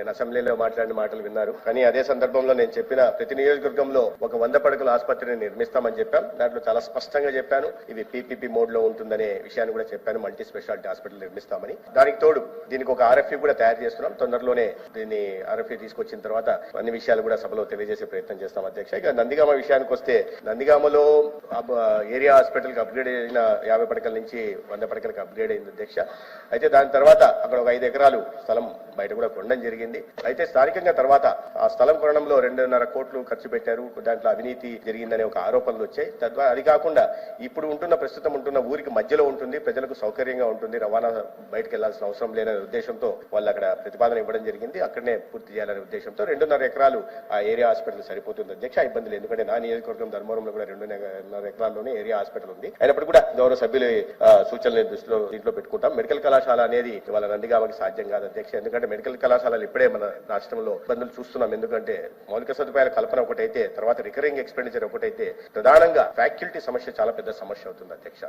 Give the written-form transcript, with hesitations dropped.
నేను అసెంబ్లీలో మాట్లాడిన మాటలు విన్నారు. కానీ అదే సందర్భంలో నేను చెప్పిన ప్రతి నియోజకవర్గంలో ఒక 100 పడకల ఆసుపత్రిని నిర్మిస్తామని చెప్పాం. దాంట్లో చాలా స్పష్టంగా చెప్పాను, ఇది పీపీపీ మోడ్ లో ఉంటుందనే విషయాన్ని కూడా చెప్పాను. మల్టీ స్పెషాలిటీ హాస్పిటల్ నిర్మిస్తామని. దానికి తోడు దీనికి ఒక RFP కూడా తయారు చేస్తున్నాం. తొందరలోనే దీన్ని RFP తీసుకొచ్చిన తర్వాత అన్ని విషయాలు కూడా సభలో తెలియజేసే ప్రయత్నం చేస్తాం అధ్యక్ష. ఇక నందిగామ విషయానికి వస్తే, నందిగామలో ఏరియా హాస్పిటల్ కి అప్గ్రేడ్ అయిన 50 పడకల నుంచి 100 పడకలకు అప్గ్రేడ్ అయింది అధ్యక్ష. అయితే దాని తర్వాత అక్కడ ఒక 5 ఎకరాలు స్థలం బయట కూడా కొనడం జరిగింది. అయితే స్థానికంగా తర్వాత ఆ స్థలం కొనడంలో 2.5 కోట్లు ఖర్చు పెట్టారు. దాంట్లో అవినీతి జరిగిందనే ఒక ఆరోపణలు వచ్చాయి. తద్వారా అది కాకుండా ఇప్పుడు ప్రస్తుతం ఉంటున్న ఊరికి మధ్యలో ఉంటుంది, ప్రజలకు సౌకర్యంగా ఉంటుంది, రవాణా బయటకు వెళ్లాల్సిన అవసరం లేదనే ఉద్దేశంతో వాళ్ళు అక్కడ ప్రతిపాదన ఇవ్వడం జరిగింది. అక్కడనే పూర్తి చేయాలనే ఉద్దేశంతో 2.5 ఎకరాలు ఆ ఏరియా హాస్పిటల్ సరిపోతుంది అధ్యక్ష. ఇబ్బంది లేదు, ఎందుకంటే నా నియోజకవర్గం ధర్మవరంలో కూడా 2.5 ఎకరాల్లోనే ఏరియా హాస్పిటల్ ఉంది. అయినప్పుడు కూడా గౌరవ సభ్యుల సూచనలు దీంట్లో పెట్టుకుంటాం. మెడికల్ కళాశాల అనేది ఇవాళ నందిగామకి సాధ్యం కాదు అధ్యక్ష. ఎందుకంటే మెడికల్ కళాశాలలు ఇప్పుడే మన రాష్ట్రంలో ఇబ్బందులు చూస్తున్నాం. ఎందుకంటే మౌలిక సదుపాయాల కల్పన ఒకటైతే, తర్వాత రికరింగ్ ఎక్స్పెండిచర్ ఒకటైతే, ప్రధానంగా ఫ్యాకల్టీ సమస్య చాలా పెద్ద సమస్య అవుతుంది అధ్యక్ష.